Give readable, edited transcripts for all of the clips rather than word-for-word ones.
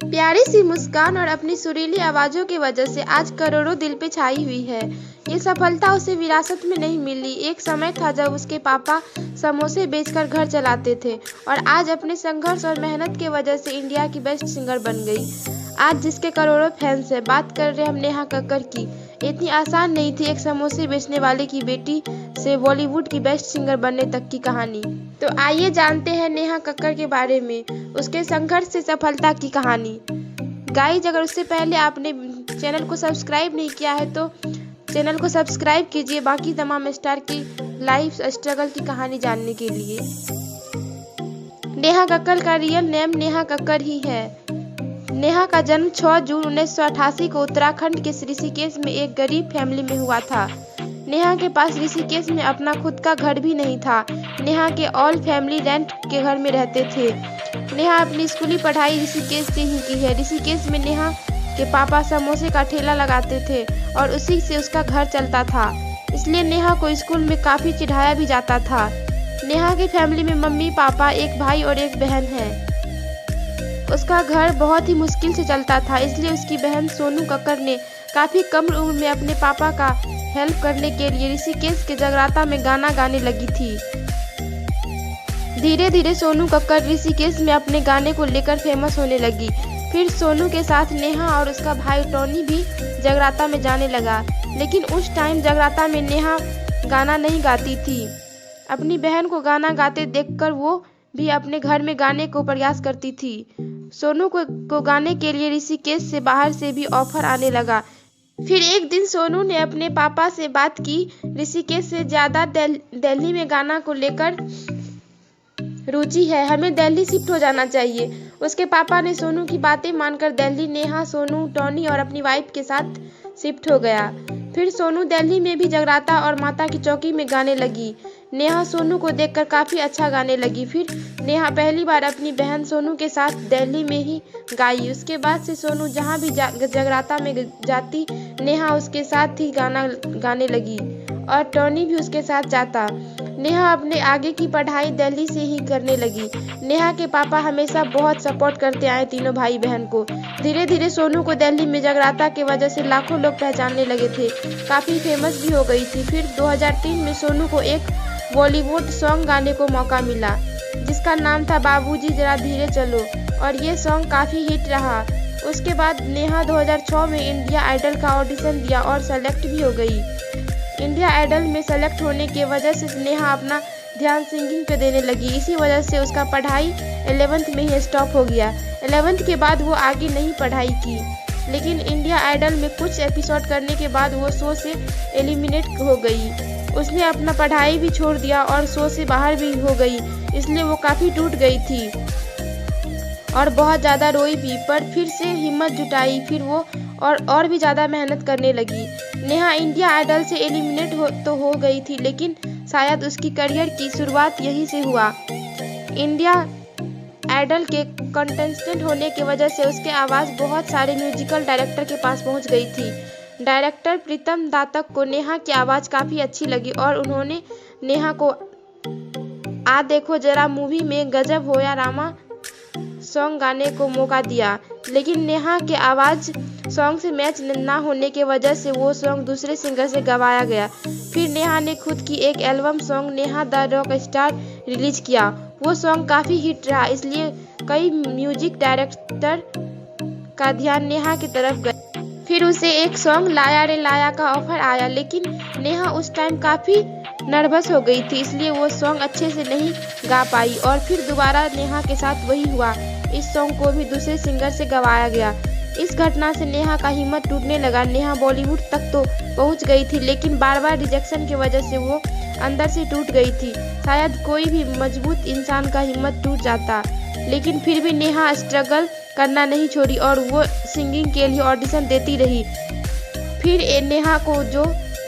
प्यारी सी मुस्कान और अपनी सुरीली आवाज़ों की वजह से आज करोड़ों दिल पे छाई हुई है। ये सफलता उसे विरासत में नहीं मिली। एक समय था जब उसके पापा समोसे बेचकर घर चलाते थे और आज अपने संघर्ष और मेहनत की वजह से इंडिया की बेस्ट सिंगर बन गई। आज जिसके करोड़ों फैंस हैं। बात कर रहे हम नेहा कक्कड़ की। इतनी आसान नहीं थी एक समोसे बेचने वाले की बेटी से बॉलीवुड की बेस्ट सिंगर बनने तक की कहानी। तो आइए जानते हैं नेहा कक्कड़ के बारे में, उसके संघर्ष से सफलता की कहानी। गाइज, अगर उससे पहले आपने चैनल को सब्सक्राइब नहीं किया है तो चैनल को सब्सक्राइब कीजिए बाकी तमाम स्टार की लाइफ स्ट्रगल की कहानी जानने के लिए। नेहा कक्कड़ का रियल नेम नेहा कक्कड़ ही है। नेहा का जन्म 6 जून 1988 को उत्तराखंड के ऋषिकेश में एक गरीब फैमिली में हुआ था। नेहा के पास ऋषिकेश में अपना खुद का घर भी नहीं था। नेहा के ऑल फैमिली रेंट के घर में रहते थे। नेहा अपनी स्कूली पढ़ाई ऋषिकेश से ही की है। ऋषिकेश में नेहा के पापा समोसे का ठेला लगाते थे और उसी से उसका घर चलता था, इसलिए नेहा को स्कूल में काफ़ी चिढ़ाया भी जाता था। नेहा की फैमिली में मम्मी पापा, एक भाई और एक बहन है। उसका घर बहुत ही मुश्किल से चलता था, इसलिए उसकी बहन सोनू कक्कड़ ने काफ़ी कम उम्र में अपने पापा का हेल्प करने के लिए ऋषिकेश के जगराता में गाना गाने लगी थी। धीरे धीरे सोनू कक्कड़ ऋषिकेश में अपने गाने को लेकर फेमस होने लगी। फिर सोनू के साथ नेहा और उसका भाई टॉनी भी जगराता में जाने लगा, लेकिन उस टाइम जगराता में नेहा गाना नहीं गाती थी। अपनी बहन को गाना गाते देखकर वो भी अपने घर में गाने को प्रयास करती थी। सोनू को गाने के लिए ऋषिकेश से बाहर से भी ऑफर आने लगा। फिर एक दिन सोनू ने अपने पापा से बात की, ऋषिकेश से ज़्यादा दिल्ली में गाना को लेकर रुचि है, हमें दिल्ली शिफ्ट हो जाना चाहिए। उसके पापा ने सोनू की बातें मानकर दिल्ली नेहा, सोनू, टॉनी और अपनी वाइफ के साथ शिफ्ट हो गया। फिर सोनू दिल्ली में भी जगराता और माता की चौकी में गाने लगी। नेहा सोनू को देखकर काफ़ी अच्छा गाने लगी। फिर नेहा पहली बार अपनी बहन सोनू के साथ दिल्ली में ही गाई। उसके बाद से सोनू जहाँ भी जगराता में जाती, नेहा उसके साथ ही गाना गाने लगी और टॉनी भी उसके साथ जाता। नेहा अपने आगे की पढ़ाई दिल्ली से ही करने लगी। नेहा के पापा हमेशा बहुत सपोर्ट करते आए तीनों भाई बहन को। धीरे धीरे सोनू को दिल्ली में जगराता की वजह से लाखों लोग पहचानने लगे थे, काफ़ी फेमस भी हो गई थी। फिर 2003 में सोनू को एक बॉलीवुड सॉन्ग गाने को मौका मिला जिसका नाम था बाबूजी जरा धीरे चलो, और ये सॉन्ग काफ़ी हिट रहा। उसके बाद नेहा 2006 में इंडिया आइडल का ऑडिशन दिया और सेलेक्ट भी हो गई। इंडिया आइडल में सेलेक्ट होने की वजह से नेहा अपना ध्यान सिंगिंग पे देने लगी। इसी वजह से उसका पढ़ाई 11th में ही स्टॉप हो गया। 11th के बाद वो आगे नहीं पढ़ाई की, लेकिन इंडिया आइडल में कुछ एपिसोड करने के बाद वो शो से एलिमिनेट हो गई। उसने अपना पढ़ाई भी छोड़ दिया और शो से बाहर भी हो गई, इसलिए वो काफ़ी टूट गई थी और बहुत ज़्यादा रोई भी। पर फिर से हिम्मत जुटाई, फिर वो और भी ज़्यादा मेहनत करने लगी। नेहा इंडिया आइडल से एलिमिनेट हो गई थी, लेकिन शायद उसकी करियर की शुरुआत यहीं से हुआ। इंडिया आइडल के कंटेस्टेंट होने की वजह से उसकी आवाज़ बहुत सारे म्यूजिकल डायरेक्टर के पास पहुंच गई थी। डायरेक्टर प्रीतम दातक को नेहा की आवाज़ काफ़ी अच्छी लगी और उन्होंने नेहा को आ देखो जरा मूवी में गजब होया रामा सॉन्ग गाने को मौका दिया, लेकिन नेहा के आवाज़ सॉन्ग से मैच ना होने की वजह से वो सॉन्ग दूसरे सिंगर से गवाया गया। फिर नेहा ने खुद की एक album song Neha the rock star release किया। वो सॉन्ग काफ़ी हिट रहा, इसलिए कई म्यूजिक डायरेक्टर का ध्यान नेहा की तरफ गया। फिर उसे एक सॉन्ग लाया रे लाया का ऑफर आया, लेकिन नेहा उस टाइम काफ़ी नर्वस हो गई थी, इसलिए वो सॉन्ग अच्छे से नहीं गा पाई और फिर दोबारा नेहा के साथ वही हुआ। इस सॉन्ग को भी दूसरे सिंगर से गवाया गया। इस घटना से नेहा का हिम्मत टूटने लगा। नेहा बॉलीवुड तक तो पहुंच गई थी, लेकिन बार बार रिजेक्शन की वजह से वो अंदर से टूट गई थी। शायद कोई भी मजबूत इंसान का हिम्मत टूट जाता, लेकिन फिर भी नेहा स्ट्रगल करना नहीं छोड़ी और वो सिंगिंग के लिए ऑडिशन देती रही। फिर नेहा को जो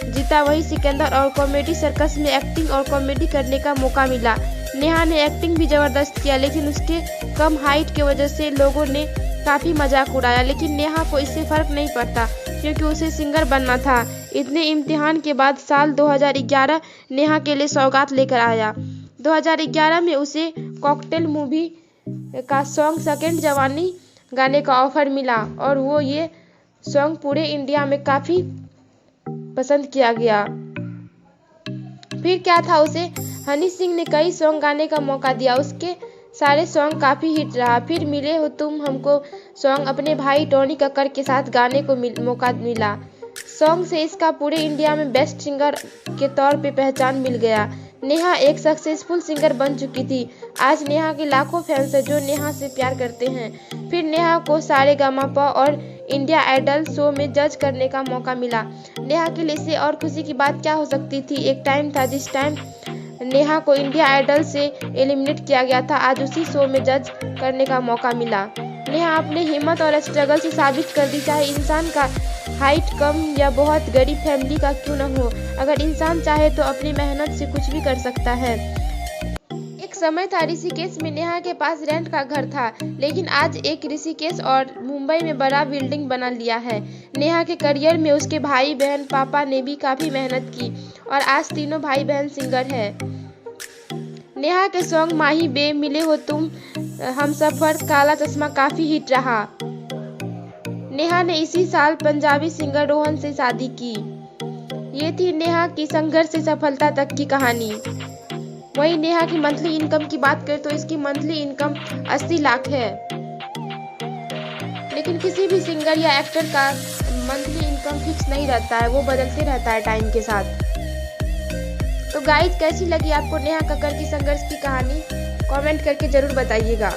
जीता वही सिकंदर और कॉमेडी सर्कस में एक्टिंग और कॉमेडी करने का मौका मिला। नेहा ने एक्टिंग भी ज़बरदस्त किया, लेकिन उसके कम हाइट की वजह से लोगों ने काफ़ी मजाक उड़ाया, लेकिन नेहा को इससे फ़र्क नहीं पड़ता क्योंकि उसे सिंगर बनना था। इतने इम्तिहान के बाद साल 2011 नेहा के लिए सौगात लेकर आया। 2011 में उसे कॉकटेल मूवी का सॉन्ग सेकंड जवानी गाने का ऑफर मिला और वो ये सॉन्ग पूरे इंडिया में काफ़ी पसंद किया गया। फिर क्या था, उसे हनी सिंह ने कई सॉन्ग गाने का मौका दिया, उसके सारे सॉन्ग काफ़ी हिट रहा। फिर मिले हो तुम हमको सॉन्ग अपने भाई टोनी कक्कर के साथ गाने को मौका मिला। सॉन्ग से इसका पूरे इंडिया में बेस्ट सिंगर के तौर पे पहचान मिल गया। नेहा एक सक्सेसफुल सिंगर बन चुकी थी। आज नेहा के लाखों फैंस हैं जो नेहा से प्यार करते हैं। फिर नेहा को सारेगामापा और इंडिया आइडल शो में जज करने का मौका मिला। नेहा के लिए इससे और खुशी की बात क्या हो सकती थी। एक टाइम था जिस टाइम नेहा को इंडिया आइडल से एलिमिनेट किया गया था, आज उसी शो में जज करने का मौका मिला। नेहा अपने हिम्मत और स्ट्रगल से साबित कर दी, चाहे इंसान का हाइट कम या बहुत गरीब फैमिली का क्यों न हो, अगर इंसान चाहे तो अपनी मेहनत से कुछ भी कर सकता है। एक समय था ऋषिकेश में नेहा के पास रेंट का घर था, लेकिन आज एक ऋषिकेश और मुंबई में बड़ा बिल्डिंग बना लिया है। नेहा के करियर में उसके भाई बहन पापा ने भी काफ़ी मेहनत की और आज तीनों भाई बहन सिंगर है। नेहा के सॉन्ग माही बे, मिले हो तुम, हमसफर, काला चश्मा काफ़ी हिट रहा। नेहा ने इसी साल पंजाबी सिंगर रोहन से शादी की। ये थी नेहा की संघर्ष से सफलता तक की कहानी। वहीं नेहा की मंथली इनकम की बात करें तो इसकी मंथली इनकम 80 लाख है। लेकिन किसी भी सिंगर या एक्टर का मंथली इनकम फिक्स नहीं रहता है, वो बदलते रहता है टाइम के साथ। तो गाइस, कैसी लगी आपको नेहा कक्कड़ की संघर्ष की कहानी? कमेंट करके ज़रूर बताइएगा।